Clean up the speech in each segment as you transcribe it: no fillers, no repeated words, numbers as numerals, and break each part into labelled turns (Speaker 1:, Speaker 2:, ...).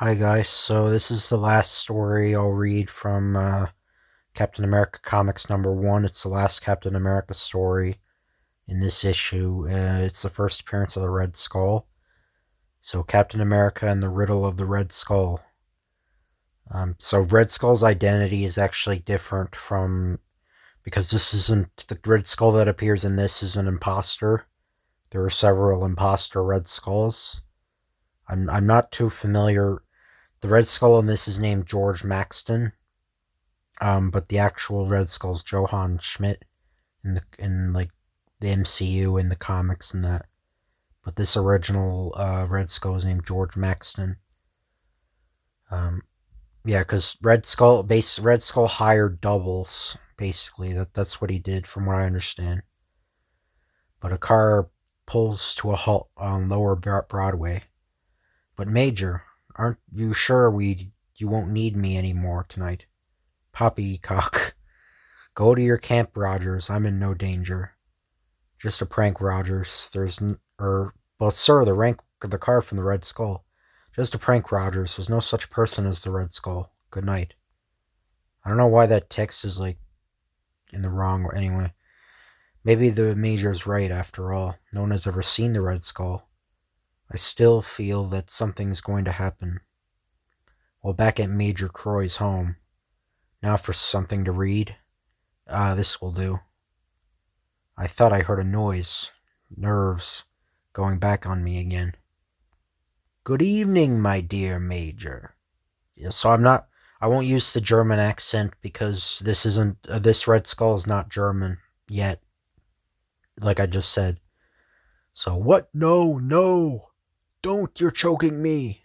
Speaker 1: Hi guys, so this is the last story I'll read from Captain America Comics number 1. It's the last Captain America story in this issue. It's the first appearance of the Red Skull. So Captain America and the Riddle of the Red Skull. So Red Skull's identity is actually different because this isn't, the Red Skull that appears in this is an imposter. There are several imposter Red Skulls. I'm not too familiar. The Red Skull in this is named George Maxton. But the actual Red Skull's Johann Schmidt in the MCU in the comics and that. But this original Red Skull is named George Maxton. Yeah, because Red Skull hired doubles. Basically, that's what he did, from what I understand. But a car pulls to a halt on Lower Broadway. But Major, aren't you sure you won't need me anymore tonight? Poppycock. Go to your camp, Rogers. I'm in no danger. Just a prank, Rogers. But sir, the car from the Red Skull. Just a prank, Rogers. There's no such person as the Red Skull. Good night. I don't know why that text is in the wrong. Anyway, maybe the Major's right after all. No one has ever seen the Red Skull. I still feel that something's going to happen. Well, back at Major Croy's home. Now for something to read. This will do. I thought I heard a noise. Nerves going back on me again. Good evening, my dear Major. Yeah, so I won't use the German accent because this Red Skull is not German yet, like I just said. So, what? No, no! Don't, you're choking me!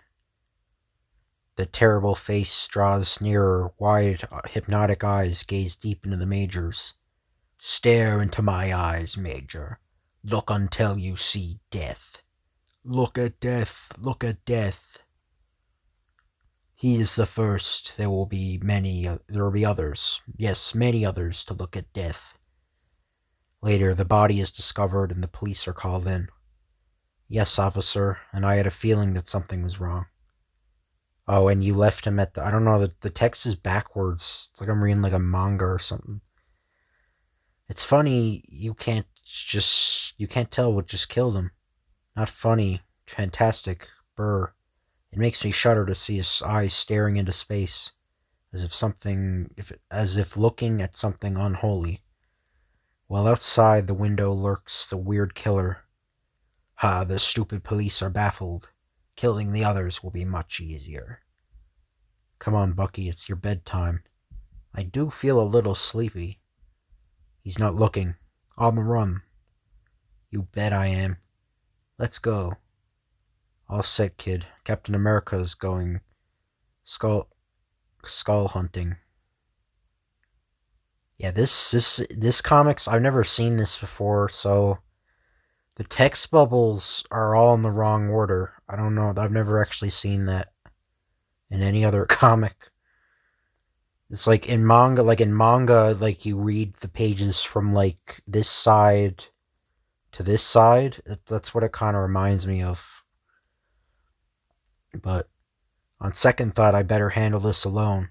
Speaker 1: The terrible face draws nearer, wide, hypnotic eyes gaze deep into the Major's. Stare into my eyes, Major. Look until you see death. Look at death, look at death. He is the first. There will be others. Yes, many others to look at death. Later, the body is discovered and the police are called in. Yes, officer, and I had a feeling that something was wrong. Oh, and you left him I don't know, the text is backwards. It's like I'm reading like a manga or something. It's funny, you can't tell what just killed him. Not funny, fantastic, brr. It makes me shudder to see his eyes staring into space, as if looking at something unholy. While outside the window lurks the weird killer. Ha, the stupid police are baffled. Killing the others will be much easier. Come on, Bucky, it's your bedtime. I do feel a little sleepy. He's not looking. On the run. You bet I am. Let's go. All set, kid. Captain America's going skull hunting. Yeah, this comics, I've never seen this before, so the text bubbles are all in the wrong order. I don't know. I've never actually seen that in any other comic. It's like in manga, like you read the pages from like this side to this side. That's what it kind of reminds me of. But on second thought, I better handle this alone.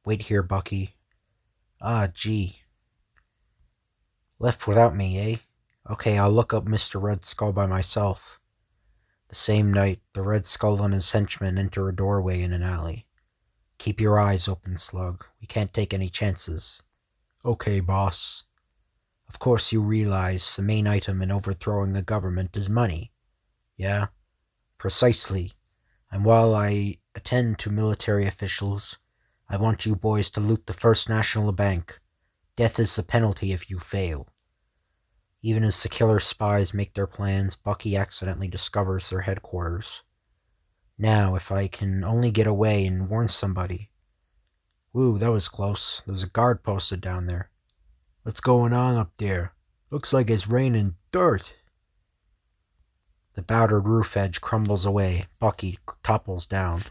Speaker 1: Wait here, Bucky. Ah, gee. Left without me, eh? Okay, I'll look up Mr. Red Skull by myself. The same night, the Red Skull and his henchmen enter a doorway in an alley. Keep your eyes open, Slug. We can't take any chances. Okay, boss. Of course you realize the main item in overthrowing the government is money. Yeah? Precisely. And while I attend to military officials, I want you boys to loot the First National Bank. Death is the penalty if you fail. Even as the killer spies make their plans, Bucky accidentally discovers their headquarters. Now, if I can only get away and warn somebody. Woo, that was close. There's a guard posted down there. What's going on up there? Looks like it's raining dirt. The battered roof edge crumbles away. Bucky topples down.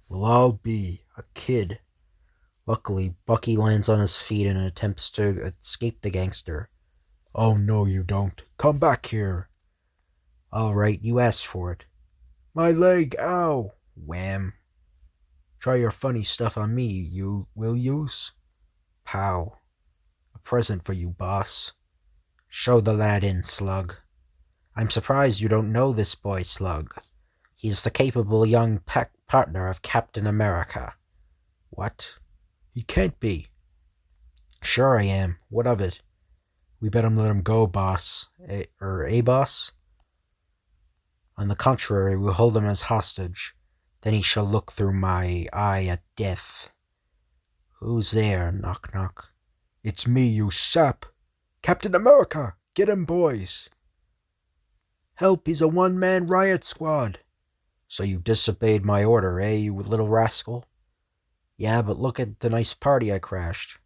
Speaker 1: We'll all be a kid. Luckily, Bucky lands on his feet and attempts to escape the gangster. Oh, no, you don't. Come back here. All right, you asked for it. My leg, ow. Wham. Try your funny stuff on me, you will yous? Pow. A present for you, boss. Show the lad in, Slug. I'm surprised you don't know this boy, Slug. He's the capable young partner of Captain America. What? He can't be. Sure I am. What of it? We better let him go, boss. Boss? On the contrary, we'll hold him as hostage. Then he shall look through my eye at death. Who's there? Knock, knock. It's me, you sap. Captain America! Get him, boys! Help, he's a one-man riot squad. So you disobeyed my order, you little rascal? Yeah, but look at the nice party I crashed.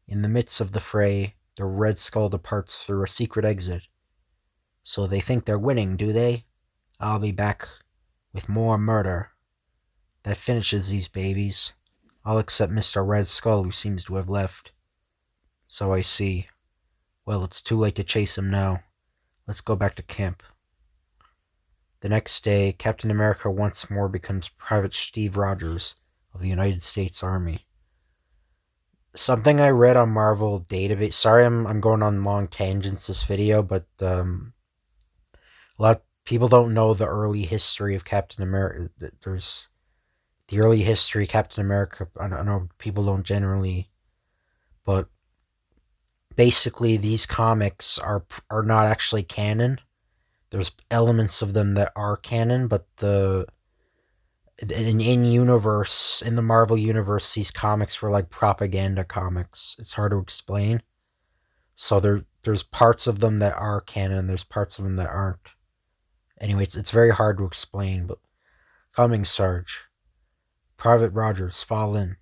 Speaker 1: In the midst of the fray, the Red Skull departs through a secret exit. So they think they're winning, do they? I'll be back with more murder. That finishes these babies. All except Mr. Red Skull, who seems to have left. So I see. Well, it's too late to chase him now. Let's go back to camp. The next day, Captain America once more becomes Private Steve Rogers of the United States Army. Something I read on Marvel Database. Sorry, I'm going on long tangents this video, but a lot of people don't know the early history of Captain America. There's the early history of Captain America. I know people don't generally, but basically these comics are not actually canon. There's elements of them that are canon, but in universe, in the Marvel universe, these comics were like propaganda comics. It's hard to explain. So there's parts of them that are canon, there's parts of them that aren't. Anyway, it's very hard to explain, but coming, Sarge. Private Rogers, fall in.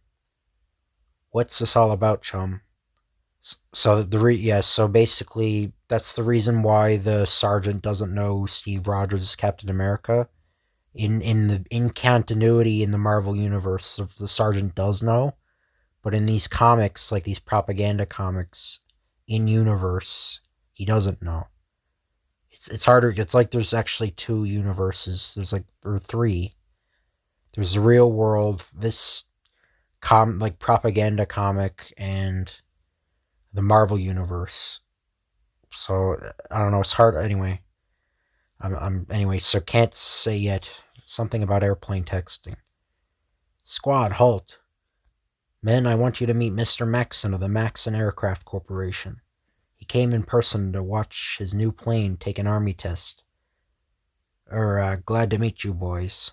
Speaker 1: What's this all about, chum? So so basically that's the reason why the sergeant doesn't know Steve Rogers is Captain America. In continuity in the Marvel universe, the sergeant does know, but in these comics, like these propaganda comics, in universe, he doesn't know. It's harder. It's like there's actually two universes. There's or three. There's the real world, this like propaganda comic, and the Marvel universe. So I don't know. It's hard anyway. Anyway. So can't say yet. Something about airplane texting. Squad, halt. Men, I want you to meet Mr. Maxson of the Maxson Aircraft Corporation. He came in person to watch his new plane take an army test. Glad to meet you, boys.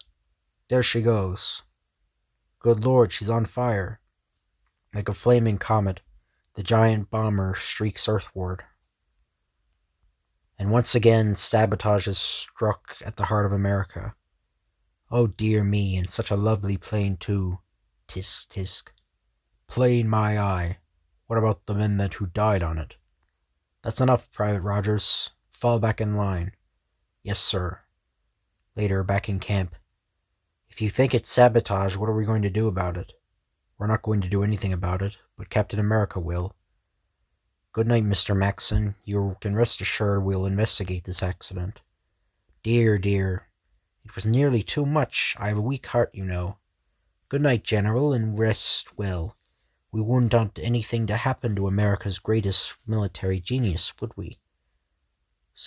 Speaker 1: There she goes. Good Lord, she's on fire. Like a flaming comet, the giant bomber streaks earthward. And once again, sabotage is struck at the heart of America. Oh dear me, and such a lovely plane too. Tisk, tisk. Plane my eye. What about the men who died on it? That's enough, Private Rogers. Fall back in line. Yes, sir. Later, back in camp. If you think it's sabotage, what are we going to do about it? We're not going to do anything about it, but Captain America will. Good night, Mr. Maxson. You can rest assured we'll investigate this accident. Dear, dear. It was nearly too much. I have a weak heart, you know. Good night, General, and rest well. We wouldn't want anything to happen to America's greatest military genius, would we?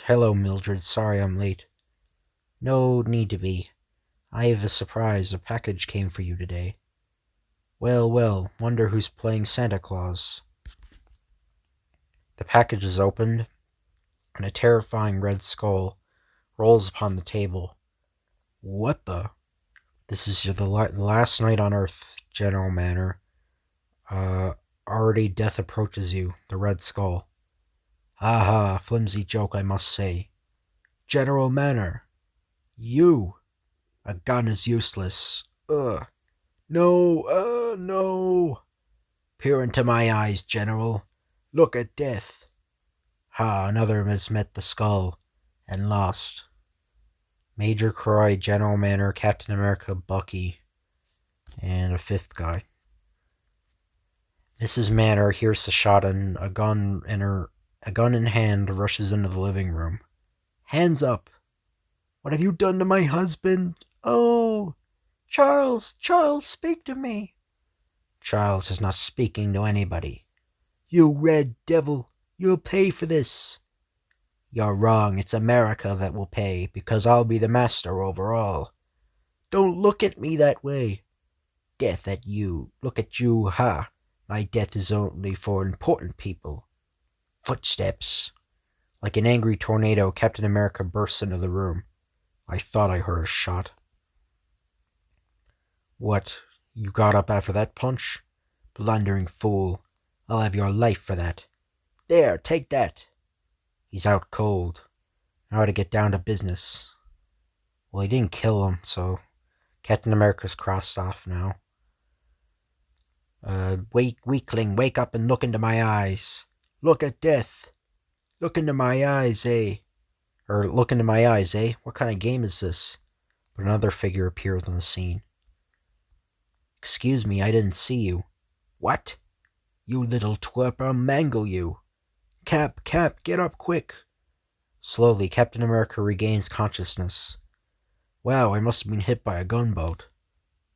Speaker 1: Hello, Mildred. Sorry I'm late. No need to be. I have a surprise. A package came for you today. Well, well, wonder who's playing Santa Claus. The package is opened, and a terrifying red skull rolls upon the table. What the? This is the last night on Earth, General Manor. Already death approaches you, the Red Skull. Ha ha, flimsy joke, I must say. General Manor. You. A gun is useless. Ugh. No, no. Peer into my eyes, General. Look at death. Ha, another has met the skull, and lost. Major Croy, General Manor, Captain America, Bucky, and a fifth guy. Mrs. Manor hears the shot and a gun in hand rushes into the living room. Hands up! What have you done to my husband? Oh! Charles! Charles, speak to me! Charles is not speaking to anybody. You red devil, you'll pay for this. You're wrong, it's America that will pay, because I'll be the master over all. Don't look at me that way. Death at you, look at you, ha! My death is only for important people. Footsteps. Like an angry tornado, Captain America bursts into the room. I thought I heard a shot. What, you got up after that punch? Blundering fool. I'll have your life for that. There, take that. He's out cold. Now to get down to business. Well, he didn't kill him, so Captain America's crossed off now. Weakling, wake up and look into my eyes. Look at death. Look into my eyes, eh? Or look into my eyes, eh? What kind of game is this? But another figure appears on the scene. Excuse me, I didn't see you. What? You little twerp, I'll mangle you. Cap, get up quick. Slowly, Captain America regains consciousness. Wow, I must have been hit by a gunboat.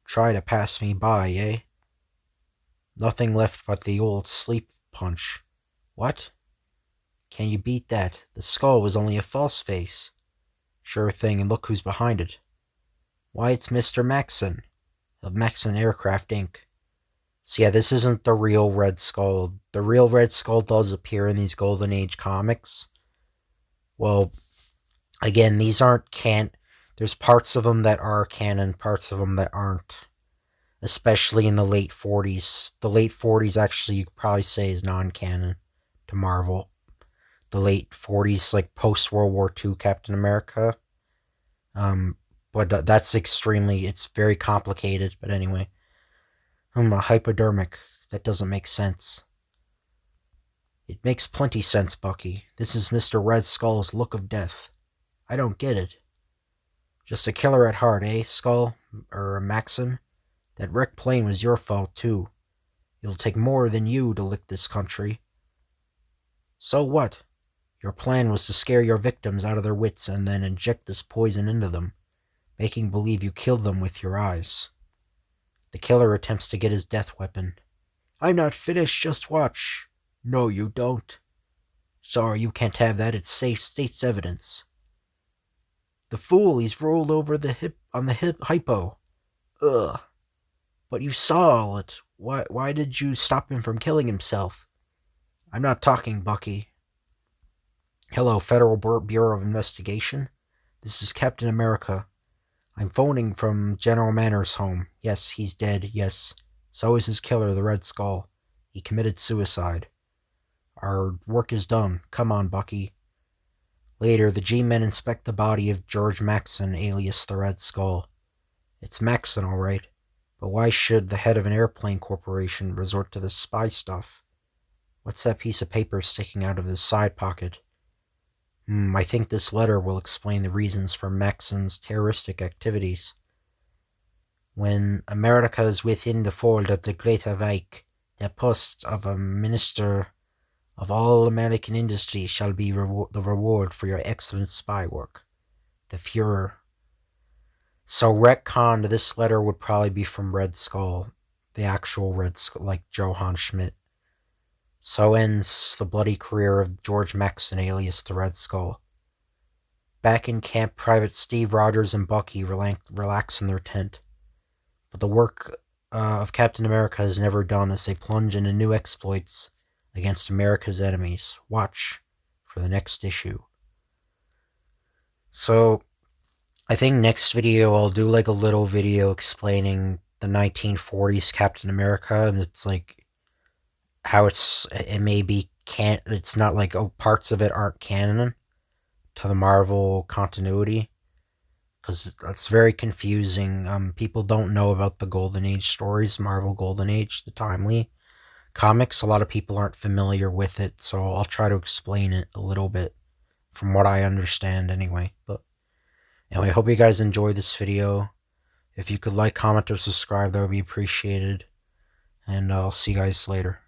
Speaker 1: Try to pass me by, eh? Nothing left but the old sleep punch. What? Can you beat that? The skull was only a false face. Sure thing, and look who's behind it. Why, it's Mr. Maxson, of Maxson Aircraft, Inc. So yeah, this isn't the real Red Skull. The real Red Skull does appear in these Golden Age comics. Well, again, these aren't there's parts of them that are canon, parts of them that aren't. Especially in the late 40s. The late 40s, actually, you could probably say is non-canon to Marvel. The late 40s, like post-World War II Captain America. But that's it's very complicated, but anyway. A hypodermic. That doesn't make sense. It makes plenty sense, Bucky. This is Mr. Red Skull's look of death. I don't get it. Just a killer at heart, eh, Skull? Or Maxson? That wrecked plane was your fault, too. It'll take more than you to lick this country. So what? Your plan was to scare your victims out of their wits and then inject this poison into them, making believe you killed them with your eyes. The killer attempts to get his death weapon. I'm not finished, just watch. No, you don't. Sorry, you can't have that, it's safe state's evidence. The fool, he's rolled over on the hypo. Ugh. But you saw all it. Why did you stop him from killing himself? I'm not talking, Bucky. Hello, Federal Bureau of Investigation. This is Captain America. I'm phoning from General Manners' home. Yes, he's dead, yes. So is his killer, the Red Skull. He committed suicide. Our work is done. Come on, Bucky. Later, the G-Men inspect the body of George Maxson, alias the Red Skull. It's Maxson, all right. But why should the head of an airplane corporation resort to this spy stuff? What's that piece of paper sticking out of his side pocket? I think this letter will explain the reasons for Maxson's terroristic activities. When America is within the fold of the Greater Reich, the post of a minister of all American industry shall be the reward for your excellent spy work. The Fuhrer. So retconned, this letter would probably be from Red Skull, the actual Red Skull, like Johann Schmidt. So ends the bloody career of George Maxson, alias the Red Skull. Back in camp, Private Steve Rogers and Bucky relax in their tent. But the work of Captain America is never done as they plunge into new exploits against America's enemies. Watch for the next issue. So, I think next video I'll do like a little video explaining the 1940s Captain America, and it's like how it's not like parts of it aren't canon to the Marvel continuity, because that's very confusing. People don't know about the Golden Age stories, Marvel Golden Age, the timely comics. A lot of people aren't familiar with it, so I'll try to explain it a little bit from what I understand anyway. But anyway, I hope you guys enjoyed this video. If you could like, comment, or subscribe, that would be appreciated. And I'll see you guys later.